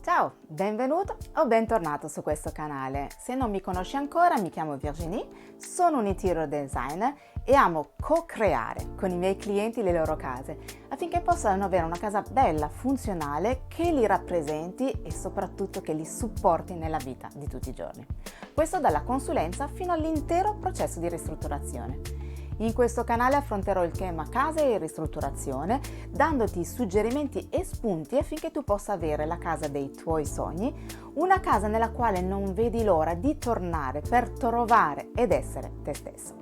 Ciao, benvenuto o bentornato su questo canale. Se non mi conosci ancora, mi chiamo Virginie, sono un interior designer e amo co-creare con i miei clienti le loro case affinché possano avere una casa bella, funzionale, che li rappresenti e soprattutto che li supporti nella vita di tutti i giorni. Questo dalla consulenza fino all'intero processo di ristrutturazione. In questo canale affronterò il tema casa e ristrutturazione, dandoti suggerimenti e spunti affinché tu possa avere la casa dei tuoi sogni, una casa nella quale non vedi l'ora di tornare per trovare ed essere te stesso.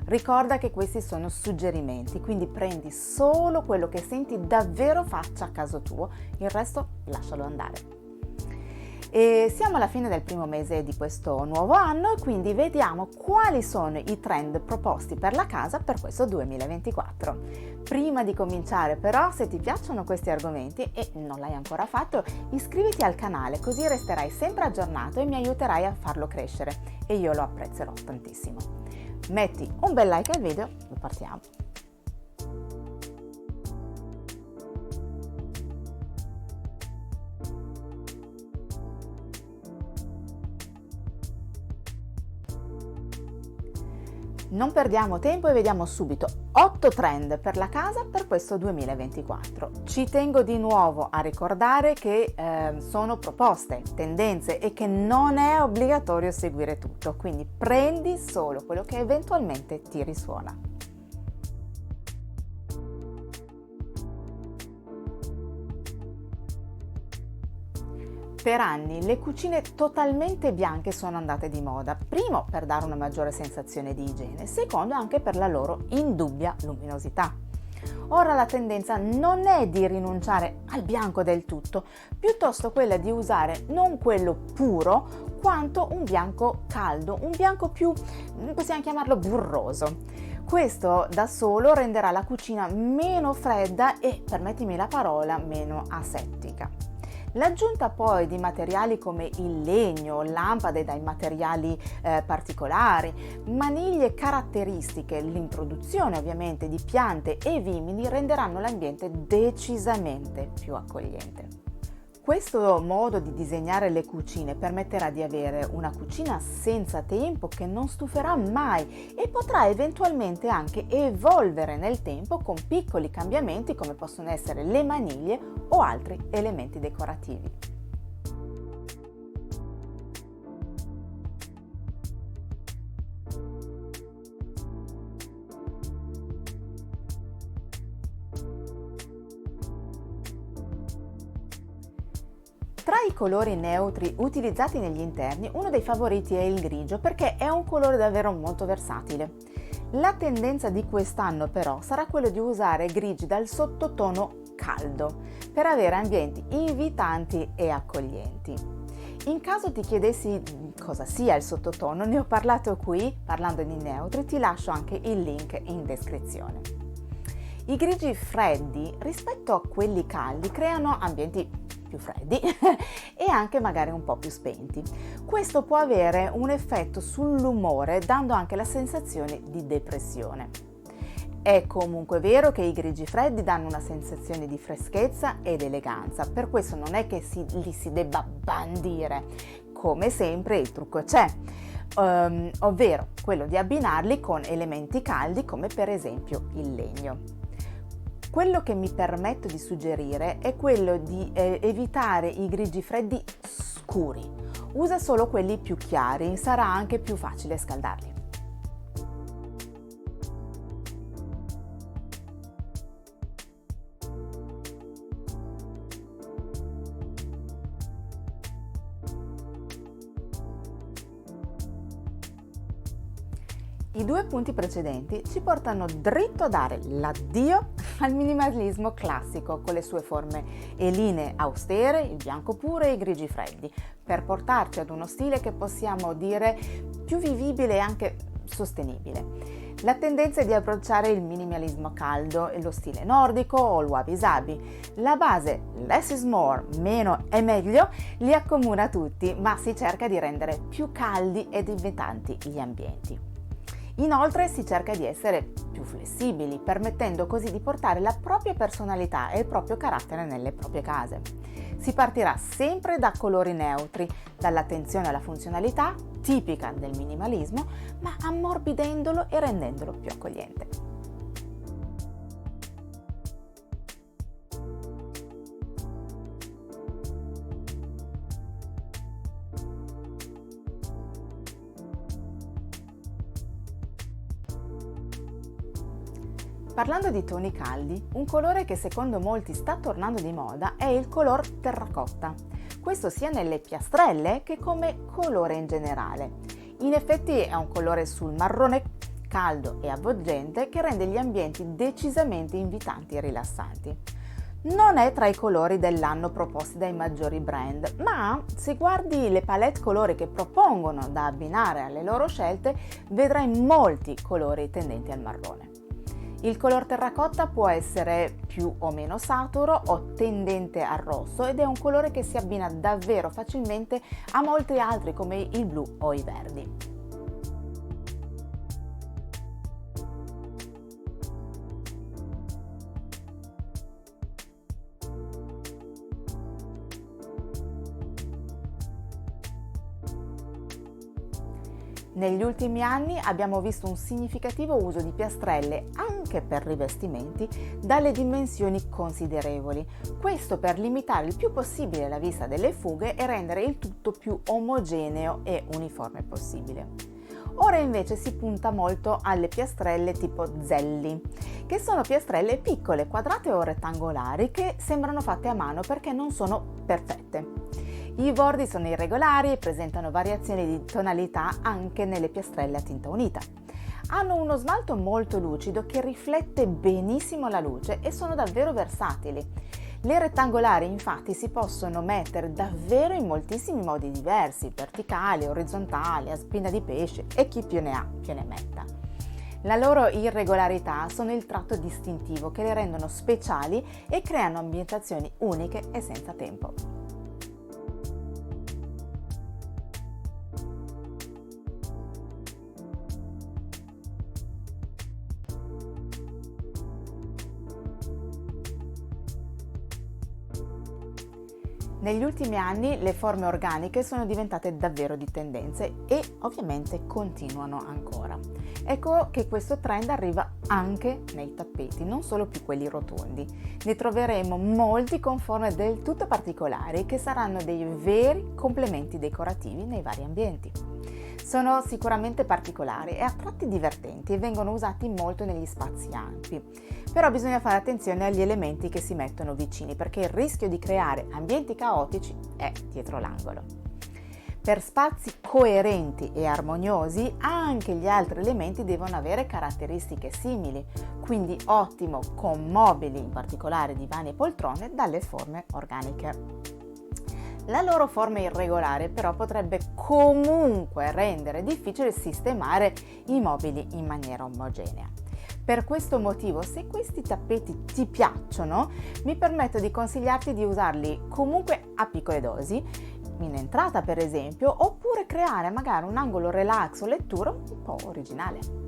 Ricorda che questi sono suggerimenti, quindi prendi solo quello che senti davvero faccia a caso tuo, il resto lascialo andare. E siamo alla fine del primo mese di questo nuovo anno e quindi vediamo quali sono i trend proposti per la casa per questo 2024. Prima di cominciare però, se ti piacciono questi argomenti e non l'hai ancora fatto, iscriviti al canale così resterai sempre aggiornato e mi aiuterai a farlo crescere e io lo apprezzerò tantissimo. Metti un bel like al video e partiamo! Non perdiamo tempo e vediamo subito 8 trend per la casa per questo 2024. Ci tengo di nuovo a ricordare che sono proposte, tendenze e che non è obbligatorio seguire tutto, quindi prendi solo quello che eventualmente ti risuona. Per anni le cucine totalmente bianche sono andate di moda, primo per dare una maggiore sensazione di igiene, secondo anche per la loro indubbia luminosità. Ora la tendenza non è di rinunciare al bianco del tutto, piuttosto quella di usare non quello puro quanto un bianco caldo, un bianco più, possiamo chiamarlo burroso. Questo da solo renderà la cucina meno fredda e, permettimi la parola, meno asettica. L'aggiunta poi di materiali come il legno, lampade dai materiali particolari, maniglie caratteristiche, l'introduzione ovviamente di piante e vimini renderanno l'ambiente decisamente più accogliente. Questo modo di disegnare le cucine permetterà di avere una cucina senza tempo che non stuferà mai e potrà eventualmente anche evolvere nel tempo con piccoli cambiamenti come possono essere le maniglie o altri elementi decorativi. Tra i colori neutri utilizzati negli interni, uno dei favoriti è il grigio perché è un colore davvero molto versatile. La tendenza di quest'anno però sarà quello di usare grigi dal sottotono caldo per avere ambienti invitanti e accoglienti. In caso ti chiedessi cosa sia il sottotono, ne ho parlato qui, parlando di neutri, ti lascio anche il link in descrizione. I grigi freddi rispetto a quelli caldi creano ambienti più freddi e anche magari un po' più spenti. Questo può avere un effetto sull'umore, dando anche la sensazione di depressione. È comunque vero che i grigi freddi danno una sensazione di freschezza ed eleganza, per questo non è che li si debba bandire. Come sempre il trucco c'è, ovvero quello di abbinarli con elementi caldi come per esempio il legno. Quello che mi permetto di suggerire è quello di evitare i grigi freddi scuri. Usa solo quelli più chiari, sarà anche più facile scaldarli. I due punti precedenti ci portano dritto a dare l'addio al minimalismo classico con le sue forme e linee austere, il bianco puro e i grigi freddi, per portarci ad uno stile che possiamo dire più vivibile e anche sostenibile. La tendenza è di approcciare il minimalismo caldo e lo stile nordico o il wabi-sabi. La base less is more, meno è meglio, li accomuna tutti, ma si cerca di rendere più caldi ed invitanti gli ambienti. Inoltre si cerca di essere più flessibili, permettendo così di portare la propria personalità e il proprio carattere nelle proprie case. Si partirà sempre da colori neutri, dall'attenzione alla funzionalità, tipica del minimalismo, ma ammorbidendolo e rendendolo più accogliente. Parlando di toni caldi, un colore che secondo molti sta tornando di moda è il color terracotta. Questo sia nelle piastrelle che come colore in generale. In effetti è un colore sul marrone caldo e avvolgente che rende gli ambienti decisamente invitanti e rilassanti. Non è tra i colori dell'anno proposti dai maggiori brand, ma se guardi le palette colori che propongono da abbinare alle loro scelte, vedrai molti colori tendenti al marrone. Il color terracotta può essere più o meno saturo o tendente al rosso ed è un colore che si abbina davvero facilmente a molti altri come il blu o i verdi. Negli ultimi anni abbiamo visto un significativo uso di piastrelle anche per rivestimenti dalle dimensioni considerevoli, questo per limitare il più possibile la vista delle fughe e rendere il tutto più omogeneo e uniforme possibile. Ora invece si punta molto alle piastrelle tipo zelli, che sono piastrelle piccole, quadrate o rettangolari che sembrano fatte a mano perché non sono perfette. I bordi sono irregolari e presentano variazioni di tonalità anche nelle piastrelle a tinta unita. Hanno uno smalto molto lucido che riflette benissimo la luce e sono davvero versatili. Le rettangolari infatti si possono mettere davvero in moltissimi modi diversi, verticali, orizzontali, a spina di pesce e chi più ne ha più ne metta. La loro irregolarità sono il tratto distintivo che le rendono speciali e creano ambientazioni uniche e senza tempo. Negli ultimi anni le forme organiche sono diventate davvero di tendenze e ovviamente continuano ancora. Ecco che questo trend arriva anche nei tappeti, non solo più quelli rotondi. Ne troveremo molti con forme del tutto particolari che saranno dei veri complementi decorativi nei vari ambienti. Sono sicuramente particolari e a tratti divertenti e vengono usati molto negli spazi ampi. Però bisogna fare attenzione agli elementi che si mettono vicini perché il rischio di creare ambienti caotici è dietro l'angolo. Per spazi coerenti e armoniosi anche gli altri elementi devono avere caratteristiche simili, quindi ottimo con mobili, in particolare divani e poltrone, dalle forme organiche. La loro forma irregolare però potrebbe comunque rendere difficile sistemare i mobili in maniera omogenea. Per questo motivo, se questi tappeti ti piacciono, mi permetto di consigliarti di usarli comunque a piccole dosi, in entrata per esempio, oppure creare magari un angolo relax o lettura un po' originale.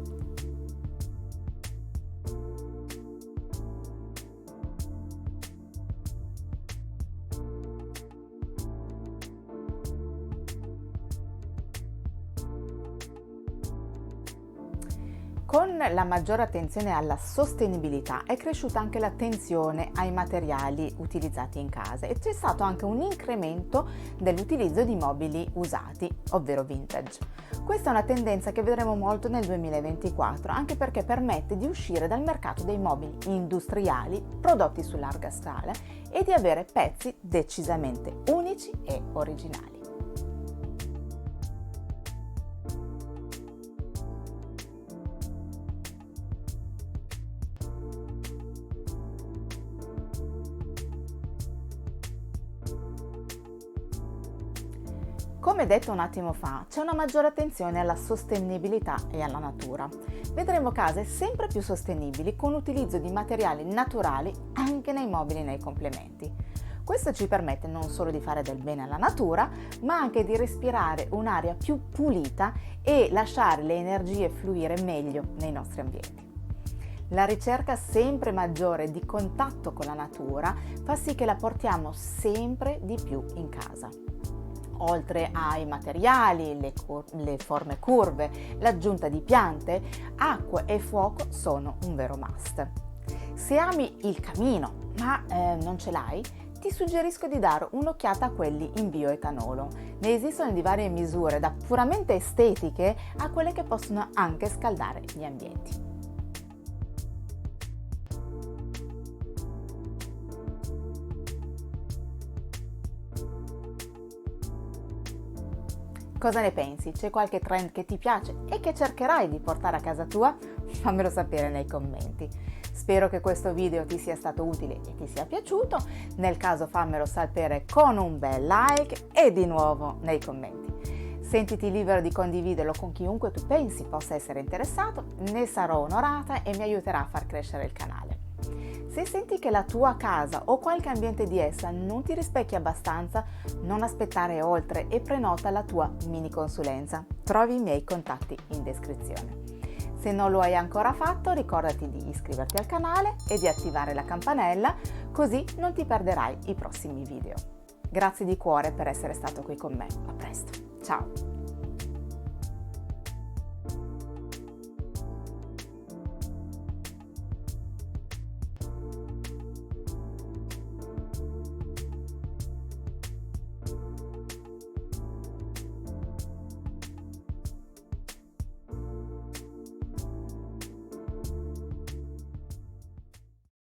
Con la maggiore attenzione alla sostenibilità è cresciuta anche l'attenzione ai materiali utilizzati in casa e c'è stato anche un incremento dell'utilizzo di mobili usati, ovvero vintage. Questa è una tendenza che vedremo molto nel 2024, anche perché permette di uscire dal mercato dei mobili industriali prodotti su larga scala e di avere pezzi decisamente unici e originali. Come detto un attimo fa, c'è una maggiore attenzione alla sostenibilità e alla natura. Vedremo case sempre più sostenibili con l'utilizzo di materiali naturali anche nei mobili e nei complementi. Questo ci permette non solo di fare del bene alla natura, ma anche di respirare un'aria più pulita e lasciare le energie fluire meglio nei nostri ambienti. La ricerca sempre maggiore di contatto con la natura fa sì che la portiamo sempre di più in casa. Oltre ai materiali, le forme curve, l'aggiunta di piante, acqua e fuoco sono un vero must. Se ami il camino ma non ce l'hai, ti suggerisco di dare un'occhiata a quelli in bioetanolo. Ne esistono di varie misure, da puramente estetiche a quelle che possono anche scaldare gli ambienti. Cosa ne pensi? C'è qualche trend che ti piace e che cercherai di portare a casa tua? Fammelo sapere nei commenti. Spero che questo video ti sia stato utile e ti sia piaciuto. Nel caso fammelo sapere con un bel like e di nuovo nei commenti. Sentiti libero di condividerlo con chiunque tu pensi possa essere interessato, ne sarò onorata e mi aiuterà a far crescere il canale. Se senti che la tua casa o qualche ambiente di essa non ti rispecchia abbastanza, non aspettare oltre e prenota la tua mini consulenza. Trovi i miei contatti in descrizione. Se non lo hai ancora fatto, ricordati di iscriverti al canale e di attivare la campanella, così non ti perderai i prossimi video. Grazie di cuore per essere stato qui con me. A presto. Ciao!